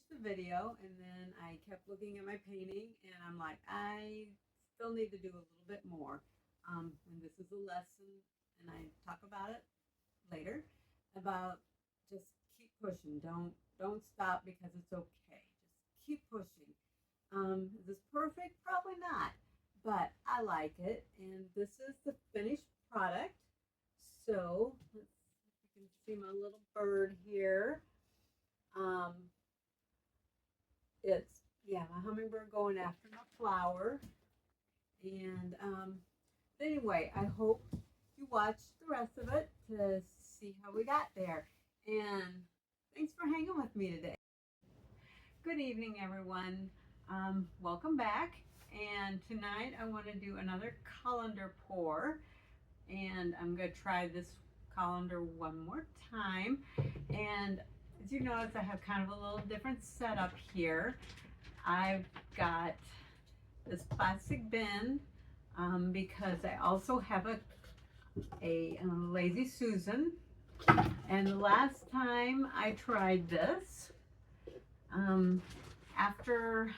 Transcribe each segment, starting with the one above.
finished the video and then I kept looking at my painting and I'm like, I still need to do a little bit more. And this is a lesson, and I talk about it later about just keep pushing. Don't stop because it's okay. Just keep pushing. Is this perfect? Probably not, but I like it. And this is the finished product. So let's see if you can see my little bird here. Um, it's my hummingbird going after my flower. And anyway, I hope you watch the rest of it to see how we got there. And thanks for hanging with me today. Good evening, everyone. Welcome back. And tonight I want to do another colander pour. And I'm going to try this colander one more time. And as you notice, I have kind of a little different setup here. I've got this plastic bin because I also have a Lazy Susan. And the last time I tried this, after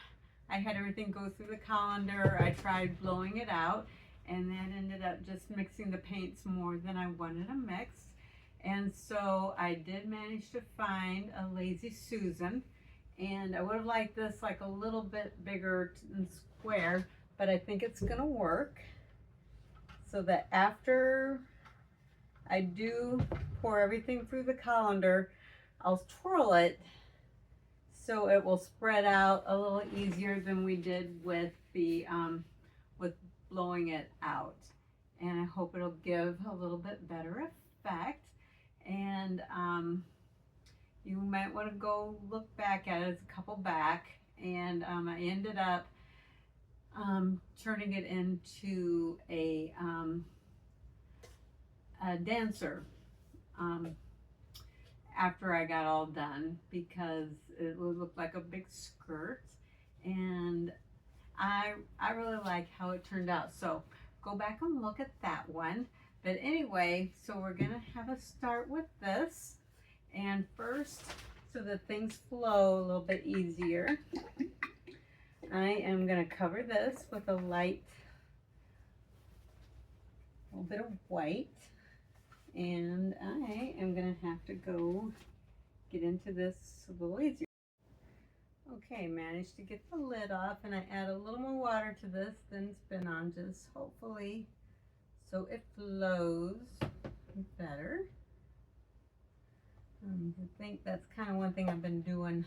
I had everything go through the colander, I tried blowing it out, and that ended up just mixing the paints more than I wanted to mix. And so I did manage to find a Lazy Susan, and I would have liked this like a little bit bigger and square, but I think it's gonna work. So that after I do pour everything through the colander, I'll twirl it so it will spread out a little easier than we did with the with blowing it out. And I hope it'll give a little bit better effect. And you might want to go look back at it. It's a couple back, and I ended up turning it into a dancer after I got all done, because it would look like a big skirt, and I really like how it turned out. So go back and look at that one. But anyway, so we're gonna have a start with this, and first, so that things flow a little bit easier, I am gonna cover this with a light, little bit of white. And I am going to have to go get into this a little easier. Okay, managed to get the lid off, and I add a little more water to this than it's been on, just hopefully so it flows better. I think that's kind of one thing I've been doing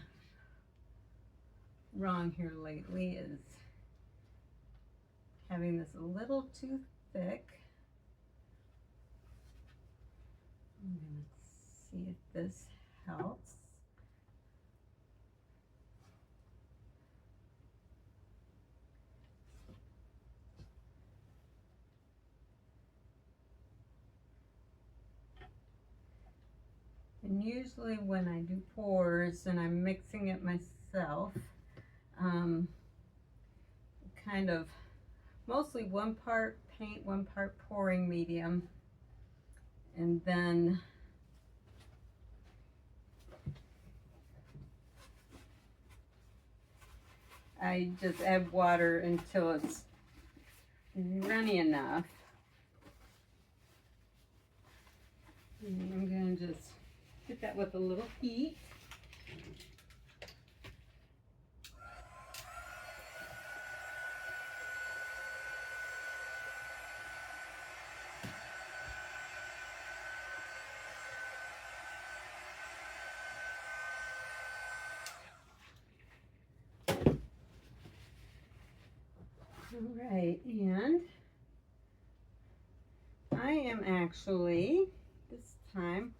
wrong here lately, is having this a little too thick. I'm going to see if this helps. And usually when I do pours and I'm mixing it myself, kind of mostly one part paint, one part pouring medium. And then I just add water until it's runny enough. And I'm going to just hit that with a little heat. All right, and I am actually, this time,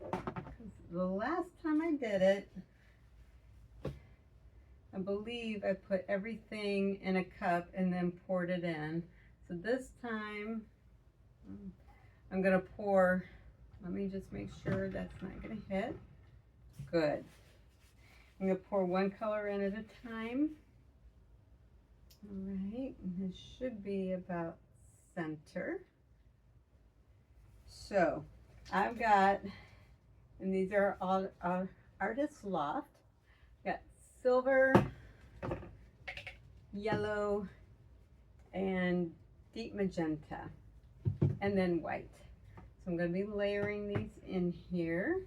because the last time I did it, I believe I put everything in a cup and then poured it in. So this time, I'm going to pour, let me just make sure that's not going to hit. Good. I'm going to pour one color in at a time. All right, and this should be about center. So I've got, and these are all Artist Loft Got silver, yellow, and deep magenta, and then white. So I'm going to be layering these in here.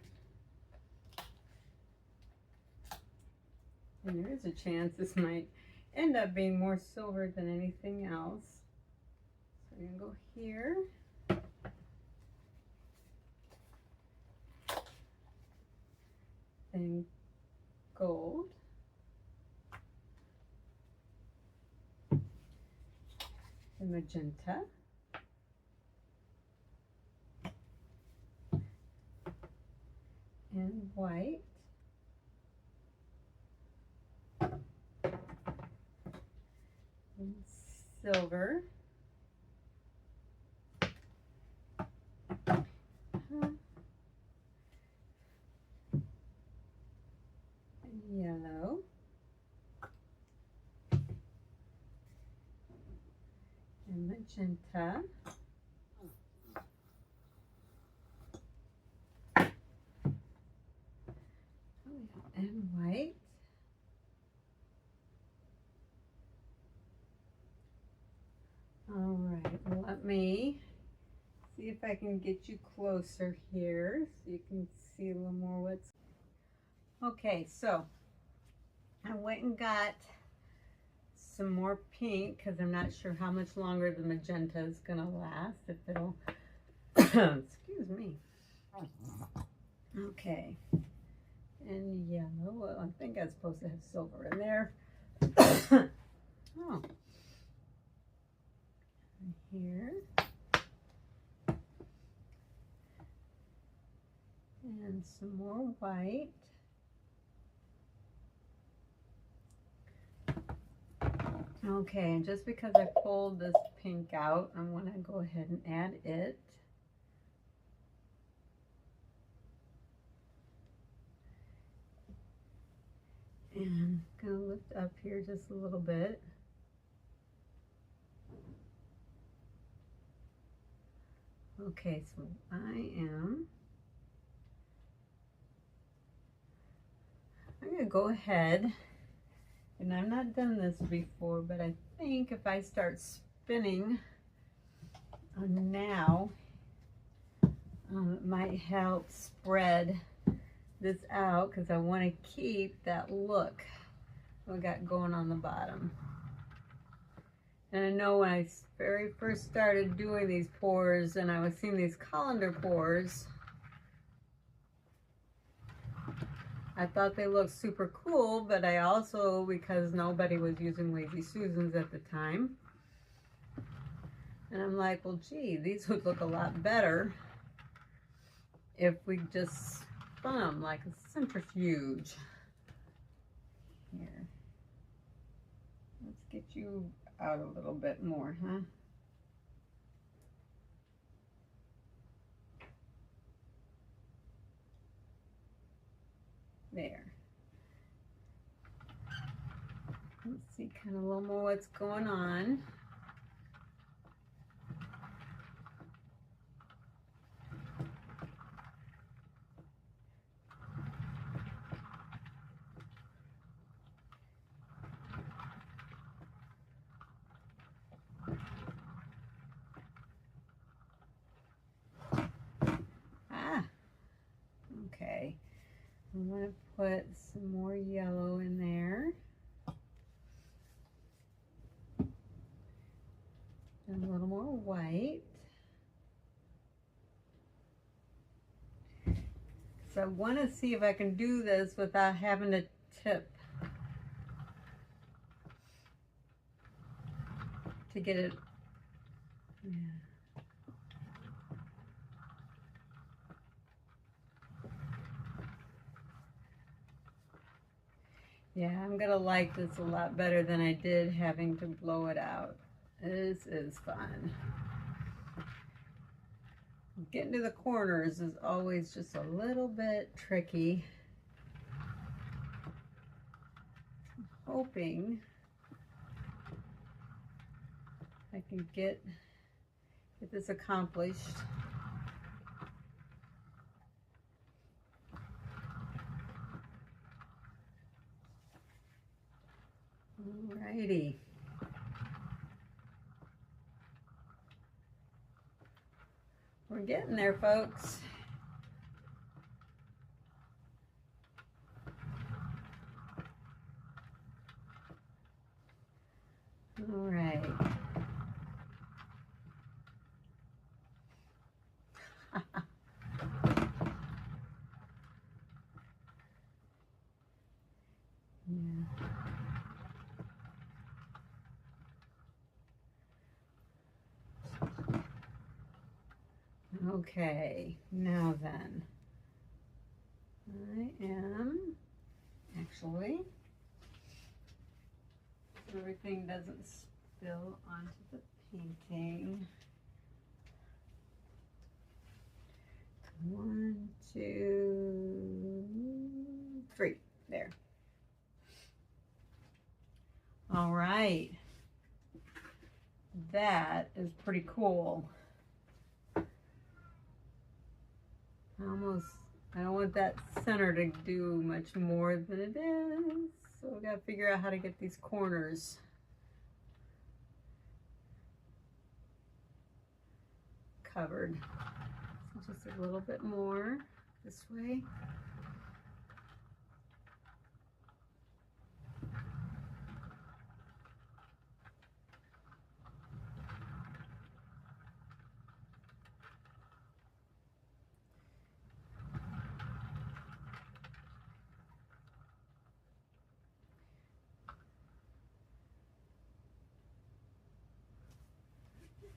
And there is a chance this might end up being more silver than anything else. So I'm going to go here. Then gold. And magenta. And white. And silver. And yellow. And magenta. And white. All right, well, let me see if I can get you closer here so you can see a little more what's... Okay, so I went and got some more pink because I'm not sure how much longer the magenta is gonna last, if it'll... Excuse me. Okay. And yellow, well, I think I'm supposed to have silver in there. Oh. Here. And some more white. Okay, and just because I pulled this pink out, I want to go ahead and add it. And I'm going to lift up here just a little bit. Okay, so I'm going to go ahead, and I've not done this before, but I think if I start spinning now, it might help spread this out because I want to keep that look we got going on the bottom. And I know when I very first started doing these pours and I was seeing these colander pours, I thought they looked super cool, but I also, because nobody was using Lazy Susans at the time, and I'm like, well, gee, these would look a lot better if we just spun them like a centrifuge. Here, let's get you out a little bit more, huh? There. Let's see kind of a little more what's going on. Okay, I'm going to put some more yellow in there. And a little more white. So I want to see if I can do this without having to tip to get it. Yeah. Yeah, I'm gonna like this a lot better than I did having to blow it out. This is fun. Getting to the corners is always just a little bit tricky. I'm hoping I can get this accomplished. getting there, folks. All right. Yeah. Okay, now then, I am actually, so everything doesn't spill onto the painting. 1, 2, 3, there. All right, that is pretty cool. I don't want that center to do much more than it is, so we gotta figure out how to get these corners covered. So just a little bit more this way.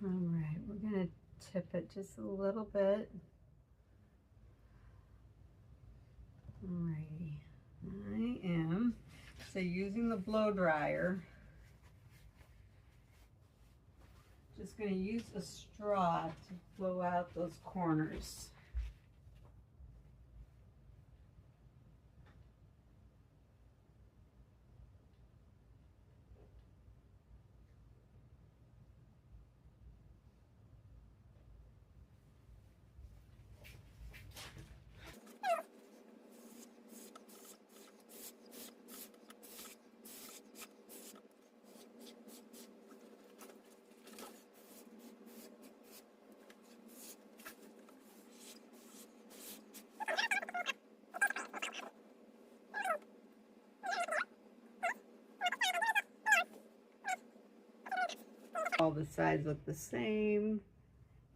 All right, we're gonna tip it just a little bit. Alrighty, I am using the blow dryer. Just gonna use a straw to blow out those corners. All the sides look the same,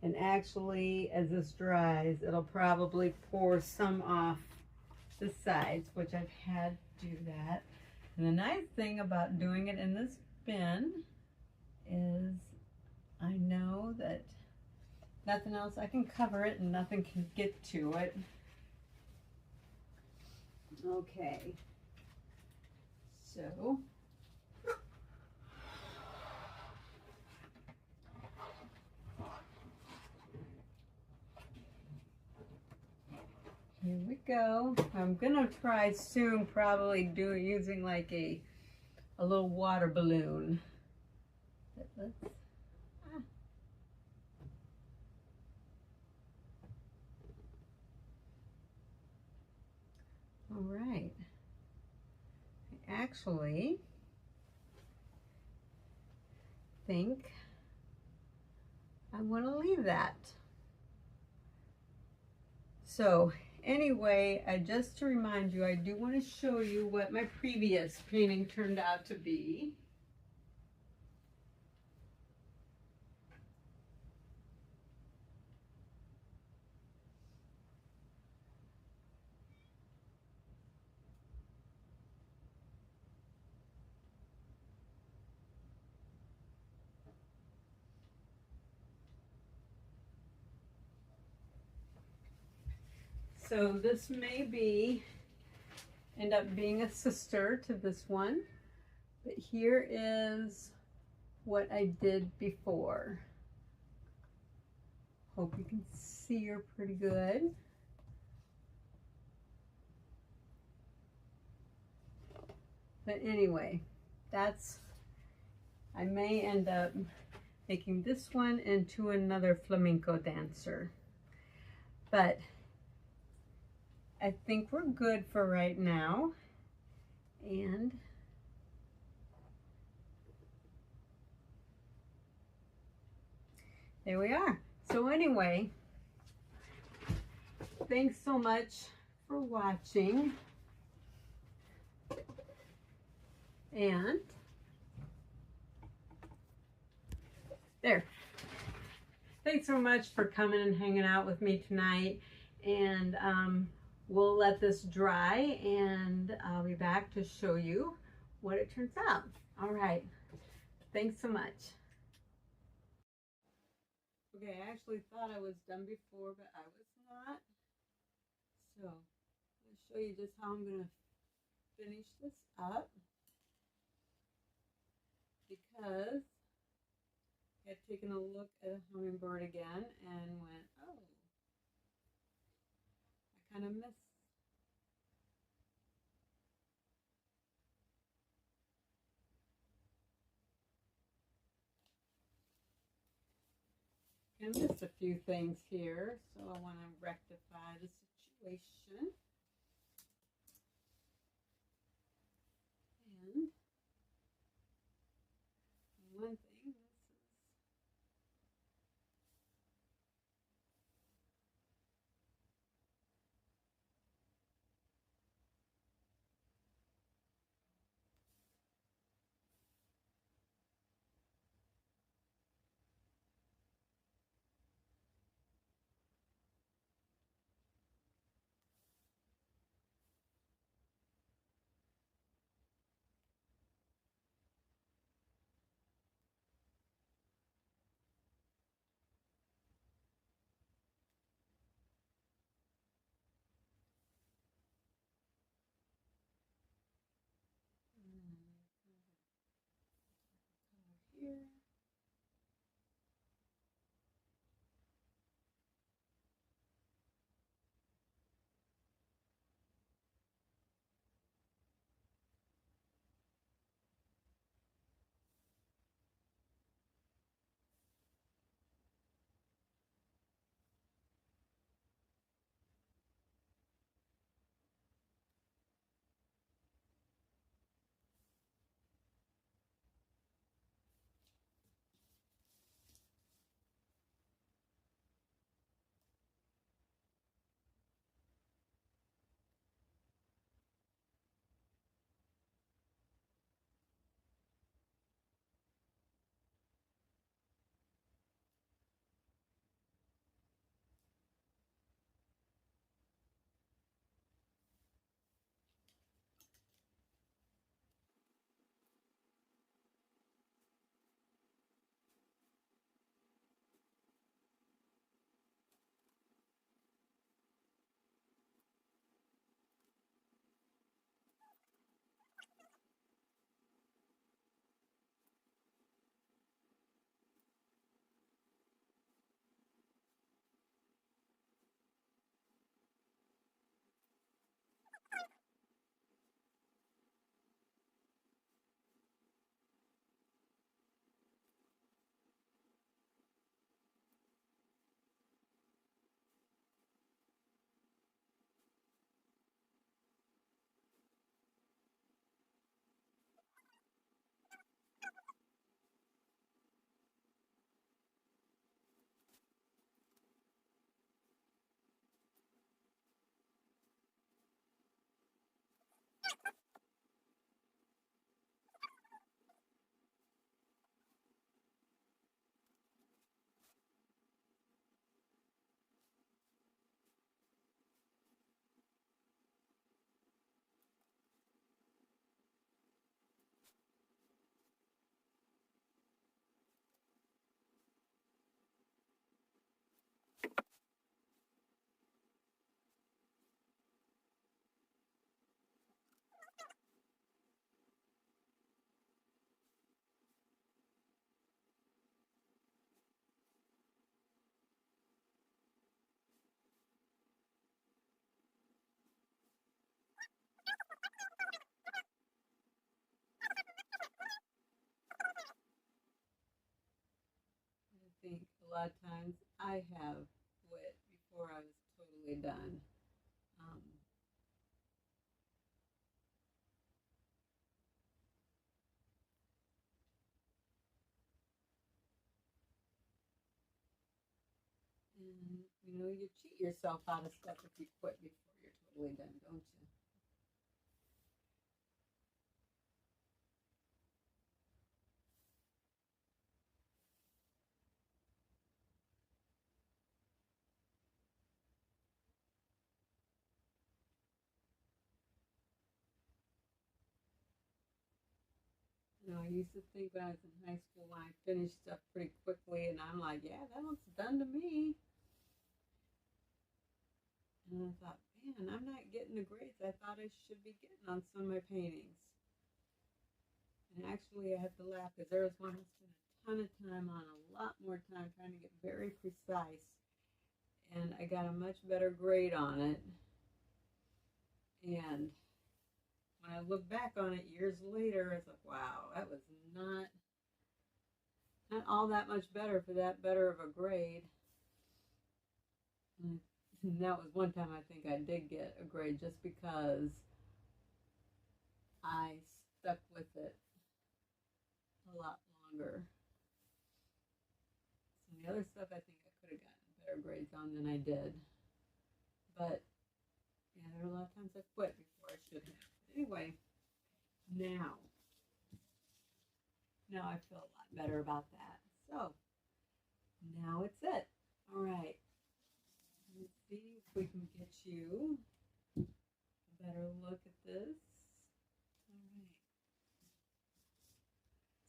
and actually as this dries it'll probably pour some off the sides, which I've had to do that. And the nice thing about doing it in this bin is I know that nothing else, I can cover it and nothing can get to it. Okay, so here we go. I'm gonna try soon probably using like a little water balloon. But let's, all right. I actually think I want to leave that. So anyway, just to remind you, I do want to show you what my previous painting turned out to be. So this may end up being a sister to this one, but here is what I did before. Hope you can see her pretty good. But anyway, I may end up making this one into another flamenco dancer. But I think we're good for right now. And there we are. So anyway, thanks so much for watching. And there. Thanks so much for coming and hanging out with me tonight. And we'll let this dry and I'll be back to show you what it turns out. All right. Thanks so much. Okay, I actually thought I was done before, but I was not. So I'll show you just how I'm going to finish this up, because I had taken a look at a hummingbird again and went, oh, I kind of missed. I missed a few things here, so I want to rectify the situation. And one thing, here. I think a lot of times I have quit before I was totally done. Um, And you know, you cheat yourself out of stuff if you quit before you're totally done, don't you? You know, I used to think when I was in high school, when I finished stuff pretty quickly, and I'm like, yeah, that looks done to me. And I thought, man, I'm not getting the grades I thought I should be getting on some of my paintings. And actually, I have to laugh because there was one I spent a ton of time on, a lot more time trying to get very precise. And I got a much better grade on it. And when I look back on it years later, it's like, wow, that was not all that much better for that better of a grade. And that was one time I think I did get a grade just because I stuck with it a lot longer. Some of the other stuff I think I could have gotten better grades on than I did. But yeah, there were a lot of times I quit before I should have. Anyway, now, now I feel a lot better about that. So now it's it. All right. Let's see if we can get you a better look at this. All right.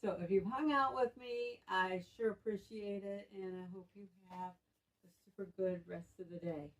So if you've hung out with me, I sure appreciate it, and I hope you have a super good rest of the day.